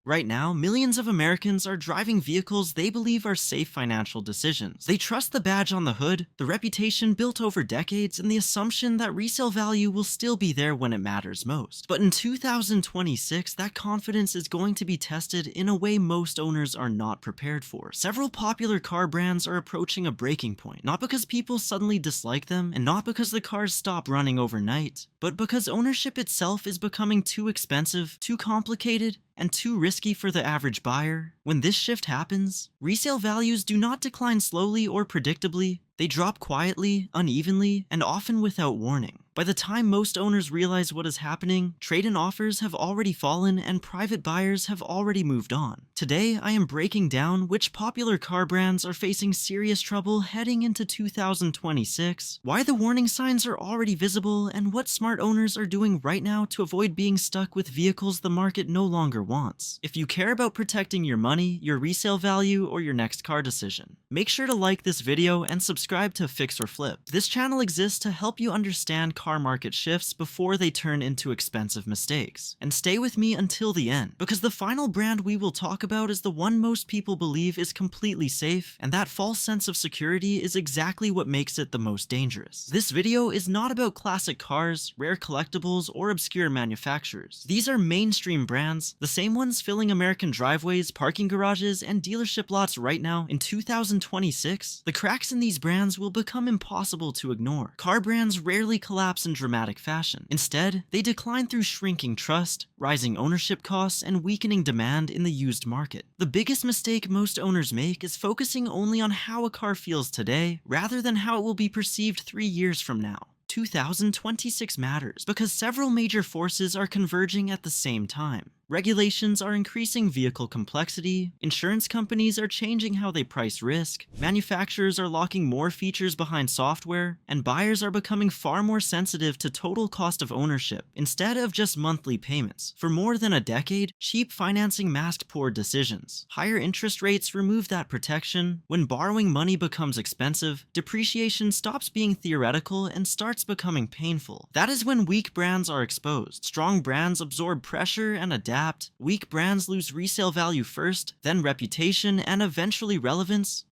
Right now, millions of Americans are driving vehicles they believe are safe financial decisions. They trust the badge on the hood, the reputation built over decades, and the assumption that resale value will still be there when it matters most. But in 2026, that confidence is going to be tested in a way most owners are not prepared for. Several popular car brands are approaching a breaking point, not because people suddenly dislike them, and not because the cars stop running overnight, but because ownership itself is becoming too expensive, too complicated, and too risky for the average buyer. When this shift happens, resale values do not decline slowly or predictably. They drop quietly, unevenly, and often without warning. By the time most owners realize what is happening, trade-in offers have already fallen and private buyers have already moved on. Today, I am breaking down which popular car brands are facing serious trouble heading into 2026, why the warning signs are already visible, and what smart owners are doing right now to avoid being stuck with vehicles the market no longer wants. If you care about protecting your money, your resale value, or your next car decision, make sure to like this video and subscribe to Fix or Flip. This channel exists to help you understand car market shifts before they turn into expensive mistakes. And stay with me until the end, because the final brand we will talk about is the one most people believe is completely safe, and that false sense of security is exactly what makes it the most dangerous. This video is not about classic cars, rare collectibles, or obscure manufacturers. These are mainstream brands, the same ones filling American driveways, parking garages, and dealership lots right now. In 2026, the cracks in these brands will become impossible to ignore. Car brands rarely collapse in dramatic fashion. Instead, they decline through shrinking trust, rising ownership costs, and weakening demand in the used market. The biggest mistake most owners make is focusing only on how a car feels today, rather than how it will be perceived 3 years from now. 2026 matters because several major forces are converging at the same time. Regulations are increasing vehicle complexity, insurance companies are changing how they price risk, manufacturers are locking more features behind software, and buyers are becoming far more sensitive to total cost of ownership instead of just monthly payments. For more than a decade, cheap financing masked poor decisions. Higher interest rates remove that protection. When borrowing money becomes expensive, depreciation stops being theoretical and starts becoming painful. That is when weak brands are exposed. Strong brands absorb pressure and adapt. Weak brands lose resale value first, then reputation, and eventually relevance.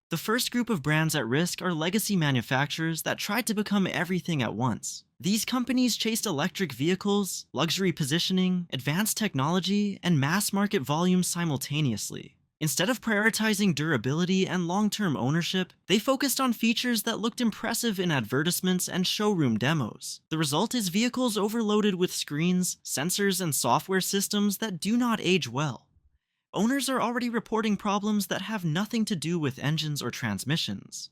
The first group of brands at risk are legacy manufacturers that tried to become everything at once. These companies chased electric vehicles, luxury positioning, advanced technology, and mass market volume simultaneously. Instead of prioritizing durability and long-term ownership, they focused on features that looked impressive in advertisements and showroom demos. The result is vehicles overloaded with screens, sensors, and software systems that do not age well. Owners are already reporting problems that have nothing to do with engines or transmissions.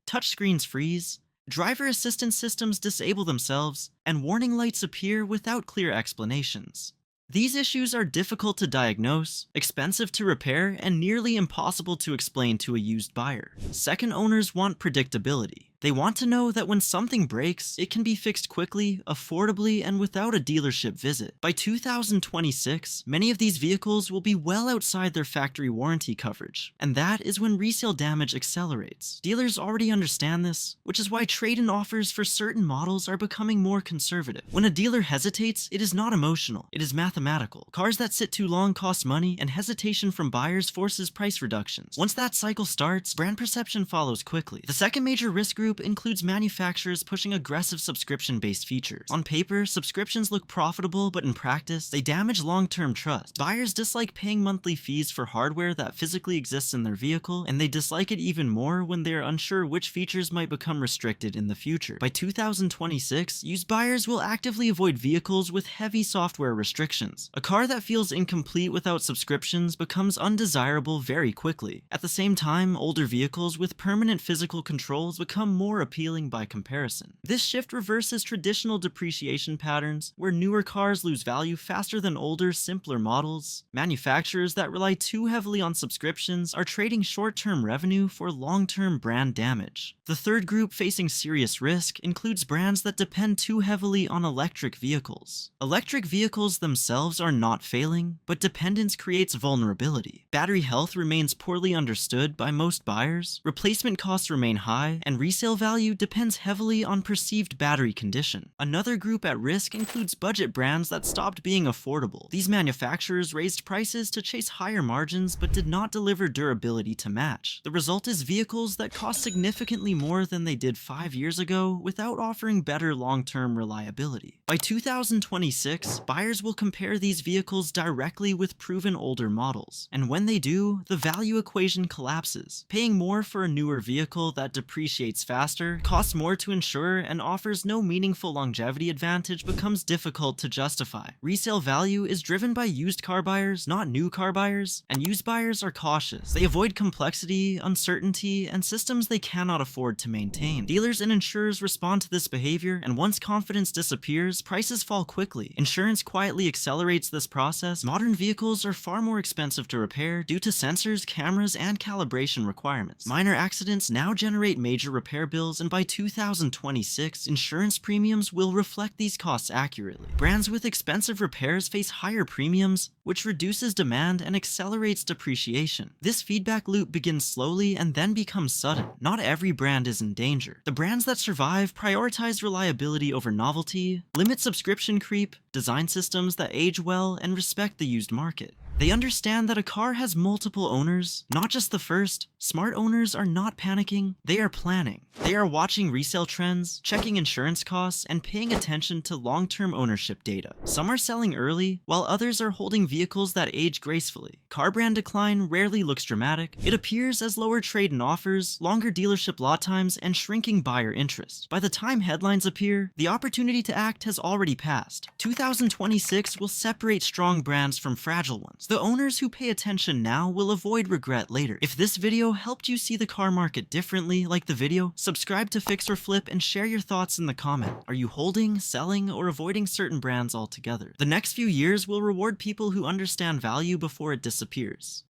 Touchscreens freeze, driver assistance systems disable themselves, and warning lights appear without clear explanations. These issues are difficult to diagnose, expensive to repair, and nearly impossible to explain to a used buyer. Second, owners want predictability. They want to know that when something breaks, it can be fixed quickly, affordably, and without a dealership visit. By 2026, many of these vehicles will be well outside their factory warranty coverage, and that is when resale damage accelerates. Dealers already understand this, which is why trade-in offers for certain models are becoming more conservative. When a dealer hesitates, it is not emotional, it is mathematical. Cars that sit too long cost money, and hesitation from buyers forces price reductions. Once that cycle starts, brand perception follows quickly. The second major risk group includes manufacturers pushing aggressive subscription-based features. On paper, subscriptions look profitable, but in practice, they damage long-term trust. Buyers dislike paying monthly fees for hardware that physically exists in their vehicle, and they dislike it even more when they are unsure which features might become restricted in the future. By 2026, used buyers will actively avoid vehicles with heavy software restrictions. A car that feels incomplete without subscriptions becomes undesirable very quickly. At the same time, older vehicles with permanent physical controls become more appealing by comparison. This shift reverses traditional depreciation patterns, where newer cars lose value faster than older, simpler models. Manufacturers that rely too heavily on subscriptions are trading short-term revenue for long-term brand damage. The third group facing serious risk includes brands that depend too heavily on electric vehicles. Electric vehicles themselves are not failing, but dependence creates vulnerability. Battery health remains poorly understood by most buyers, replacement costs remain high, and resale resale value depends heavily on perceived battery condition. Another group at risk includes budget brands that stopped being affordable. These manufacturers raised prices to chase higher margins but did not deliver durability to match. The result is vehicles that cost significantly more than they did 5 years ago without offering better long-term reliability. By 2026, buyers will compare these vehicles directly with proven older models, and when they do, the value equation collapses. Paying more for a newer vehicle that depreciates faster, costs more to insure, and offers no meaningful longevity advantage becomes difficult to justify. Resale value is driven by used car buyers, not new car buyers, and used buyers are cautious. They avoid complexity, uncertainty, and systems they cannot afford to maintain. Dealers and insurers respond to this behavior, and once confidence disappears, prices fall quickly. Insurance quietly accelerates this process. Modern vehicles are far more expensive to repair due to sensors, cameras, and calibration requirements. Minor accidents now generate major repair bills, and by 2026, insurance premiums will reflect these costs accurately. Brands with expensive repairs face higher premiums, which reduces demand and accelerates depreciation. This feedback loop begins slowly and then becomes sudden. Not every brand is in danger. The brands that survive prioritize reliability over novelty, limit subscription creep, design systems that age well, and respect the used market. They understand that a car has multiple owners, not just the first. Smart owners are not panicking, they are planning. They are watching resale trends, checking insurance costs, and paying attention to long-term ownership data. Some are selling early, while others are holding vehicles that age gracefully. Car brand decline rarely looks dramatic. It appears as lower trade-in offers, longer dealership lot times, and shrinking buyer interest. By the time headlines appear, the opportunity to act has already passed. 2026 will separate strong brands from fragile ones. The owners who pay attention now will avoid regret later. If this video helped you see the car market differently, like the video, subscribe to Fix or Flip and share your thoughts in the comment. Are you holding, selling, or avoiding certain brands altogether? The next few years will reward people who understand value before it disappears.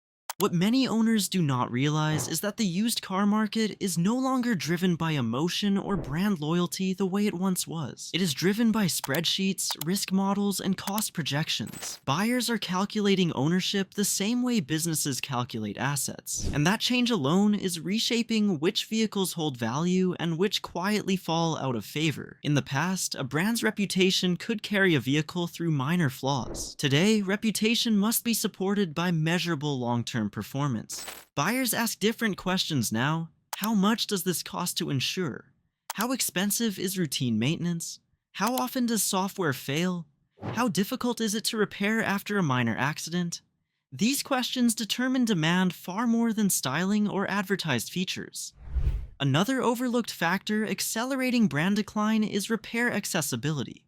What many owners do not realize is that the used car market is no longer driven by emotion or brand loyalty the way it once was. It is driven by spreadsheets, risk models, and cost projections. Buyers are calculating ownership the same way businesses calculate assets, and that change alone is reshaping which vehicles hold value and which quietly fall out of favor. In the past, a brand's reputation could carry a vehicle through minor flaws. Today, reputation must be supported by measurable long-term performance. Buyers ask different questions now. How much does this cost to insure? How expensive is routine maintenance? How often does software fail? How difficult is it to repair after a minor accident? These questions determine demand far more than styling or advertised features. Another overlooked factor accelerating brand decline is repair accessibility.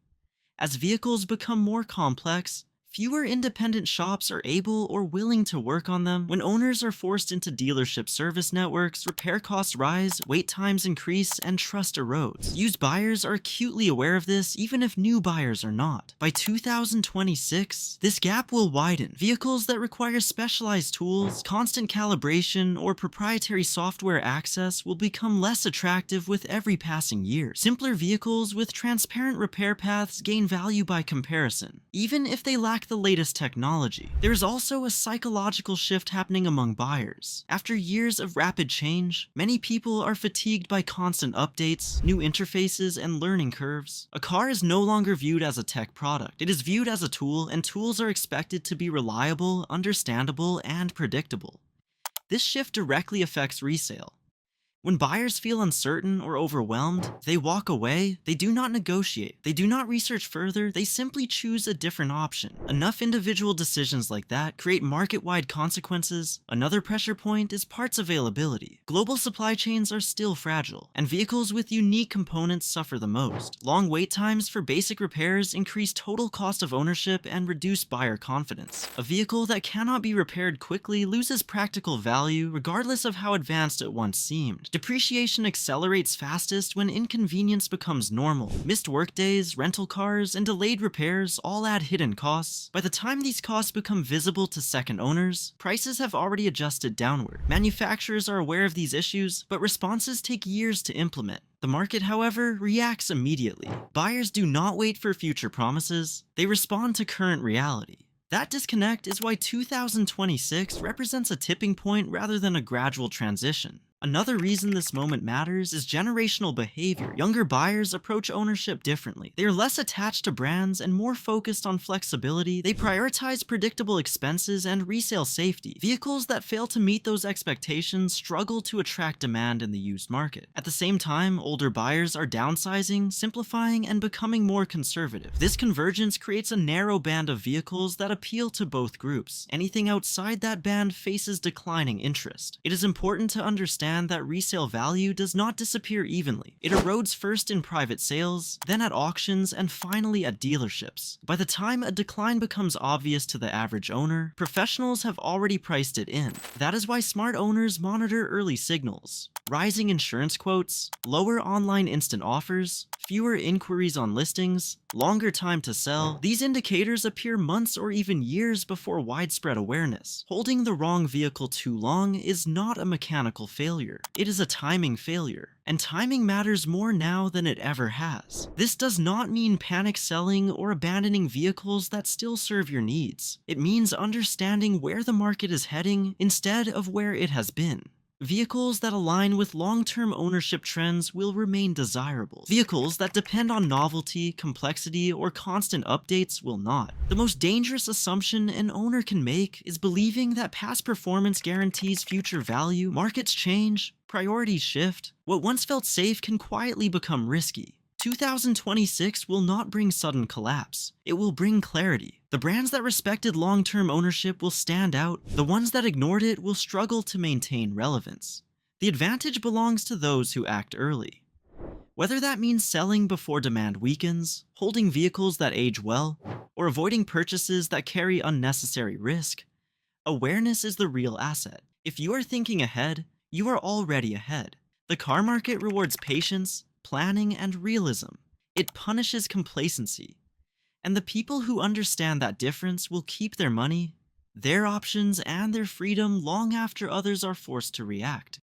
As vehicles become more complex, fewer independent shops are able or willing to work on them. When owners are forced into dealership service networks, repair costs rise, wait times increase, and trust erodes. Used buyers are acutely aware of this, even if new buyers are not. By 2026, this gap will widen. Vehicles that require specialized tools, constant calibration, or proprietary software access will become less attractive with every passing year. Simpler vehicles with transparent repair paths gain value by comparison, even if they lack the latest technology. There's also a psychological shift happening among buyers. After years of rapid change, many people are fatigued by constant updates, new interfaces, and learning curves. A car is no longer viewed as a tech product. It is viewed as a tool, and tools are expected to be reliable, understandable, and predictable. This shift directly affects resale. When buyers feel uncertain or overwhelmed, they walk away. They do not negotiate. They do not research further. They simply choose a different option. Enough individual decisions like that create market-wide consequences. Another pressure point is parts availability. Global supply chains are still fragile, and vehicles with unique components suffer the most. Long wait times for basic repairs increase total cost of ownership and reduce buyer confidence. A vehicle that cannot be repaired quickly loses practical value regardless of how advanced it once seemed. Depreciation accelerates fastest when inconvenience becomes normal. Missed workdays, rental cars, and delayed repairs all add hidden costs. By the time these costs become visible to second owners, prices have already adjusted downward. Manufacturers are aware of these issues, but responses take years to implement. The market, however, reacts immediately. Buyers do not wait for future promises, they respond to current reality. That disconnect is why 2026 represents a tipping point rather than a gradual transition. Another reason this moment matters is generational behavior. Younger buyers approach ownership differently. They are less attached to brands and more focused on flexibility. They prioritize predictable expenses and resale safety. Vehicles that fail to meet those expectations struggle to attract demand in the used market. At the same time, older buyers are downsizing, simplifying, and becoming more conservative. This convergence creates a narrow band of vehicles that appeal to both groups. Anything outside that band faces declining interest. It is important to understand that resale value does not disappear evenly. It erodes first in private sales, then at auctions, and finally at dealerships. By the time a decline becomes obvious to the average owner, professionals have already priced it in. That is why smart owners monitor early signals. Rising insurance quotes, lower online instant offers, fewer inquiries on listings, longer time to sell. These indicators appear months or even years before widespread awareness. Holding the wrong vehicle too long is not a mechanical failure. It is a timing failure. And timing matters more now than it ever has. This does not mean panic selling or abandoning vehicles that still serve your needs. It means understanding where the market is heading instead of where it has been. Vehicles that align with long-term ownership trends will remain desirable. Vehicles that depend on novelty, complexity, or constant updates will not. The most dangerous assumption an owner can make is believing that past performance guarantees future value. Markets change, priorities shift. What once felt safe can quietly become risky. 2026 will not bring sudden collapse. It will bring clarity. The brands that respected long-term ownership will stand out. The ones that ignored it will struggle to maintain relevance. The advantage belongs to those who act early. Whether that means selling before demand weakens, holding vehicles that age well, or avoiding purchases that carry unnecessary risk, awareness is the real asset. If you are thinking ahead, you are already ahead. The car market rewards patience, planning, and realism. It punishes complacency. And the people who understand that difference will keep their money, their options, and their freedom long after others are forced to react.